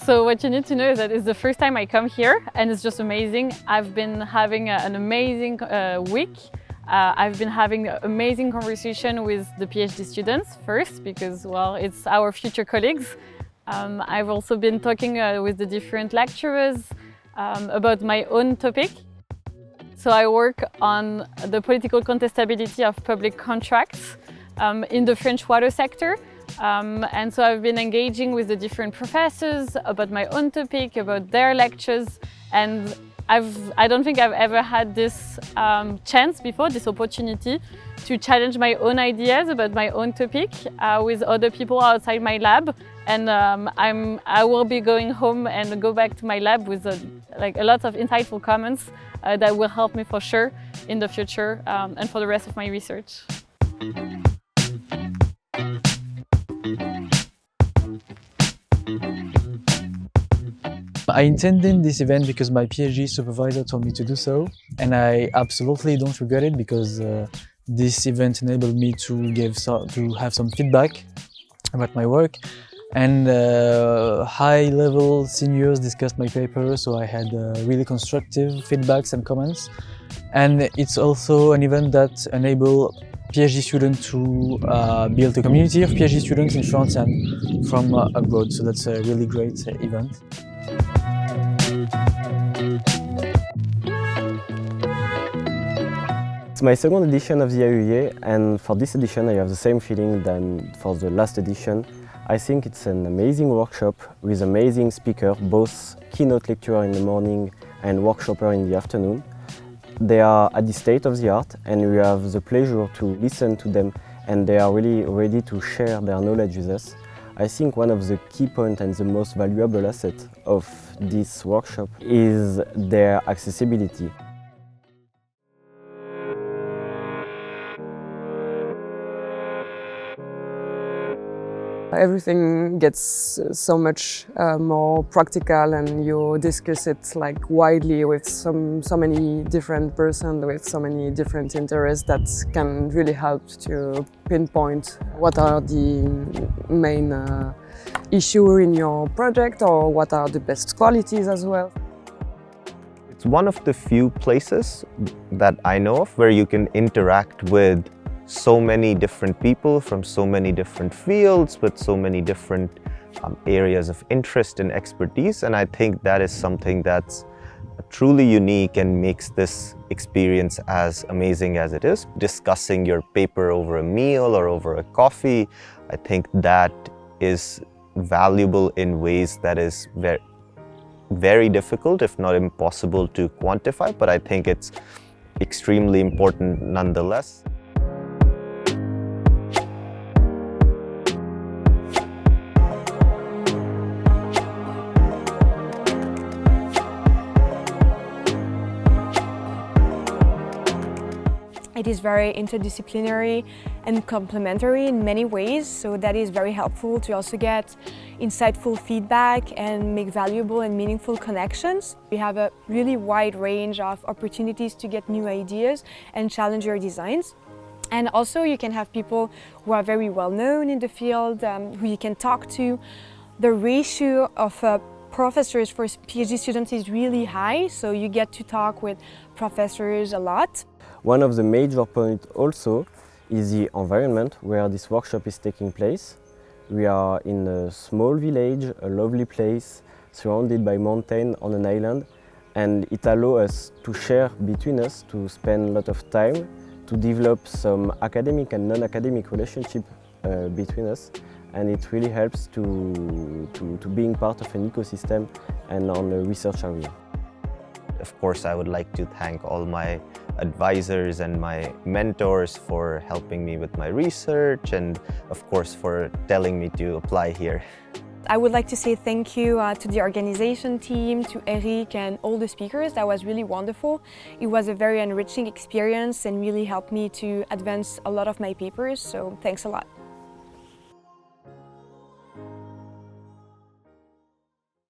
So what you need to know is that it's the first time I come here and it's just amazing. I've been having an amazing week. I've been having an amazing conversation with the PhD students first because, well, it's our future colleagues. I've also been talking with the different lecturers about my own topic. So I work on the political contestability of public contracts in the French water sector. And so I've been engaging with the different professors about my own topic, about their lectures, and I don't think I've ever had this chance before, this opportunity to challenge my own ideas about my own topic with other people outside my lab. And I will be going home and go back to my lab with a lot of insightful comments that will help me for sure in the future and for the rest of my research. I attended this event because my PhD supervisor told me to do so, and I absolutely don't regret it because this event enabled me to have some feedback about my work, and high-level seniors discussed my paper, so I had really constructive feedbacks and comments. And it's also an event that enabled PhD students to build a community of PhD students in France and from abroad, so that's a really great event. It's my second edition of the IOEA, and for this edition I have the same feeling than for the last edition. I think it's an amazing workshop with amazing speakers, both keynote lecturer in the morning and workshopper in the afternoon. They are at the state of the art and we have the pleasure to listen to them, and they are really ready to share their knowledge with us. I think one of the key points and the most valuable asset of this workshop is their accessibility. Everything gets so much more practical, and you discuss it like widely with so many different persons with so many different interests that can really help to pinpoint what are the main issues in your project or what are the best qualities as well. It's one of the few places that I know of where you can interact with so many different people from so many different fields with so many different areas of interest and expertise, and I think that is something that's truly unique and makes this experience as amazing as it is. Discussing your paper over a meal or over a coffee, I think that is valuable in ways that is very difficult, if not impossible to quantify, but I think it's extremely important nonetheless. It is very interdisciplinary and complementary in many ways, so that is very helpful to also get insightful feedback and make valuable and meaningful connections. We have a really wide range of opportunities to get new ideas and challenge your designs. And also you can have people who are very well known in the field, who you can talk to. The ratio of professors for PhD students is really high, so you get to talk with professors a lot. One of the major points also is the environment where this workshop is taking place. We are in a small village, a lovely place, surrounded by mountains on an island, and it allows us to share between us, to spend a lot of time, to develop some academic and non-academic relationship between us, and it really helps to being part of an ecosystem and on a research area. Of course, I would like to thank all my advisors and my mentors for helping me with my research, and of course for telling me to apply here. I would like to say thank you to the organization team, to Eric and all the speakers. That was really wonderful. It was a very enriching experience and really helped me to advance a lot of my papers, so thanks a lot.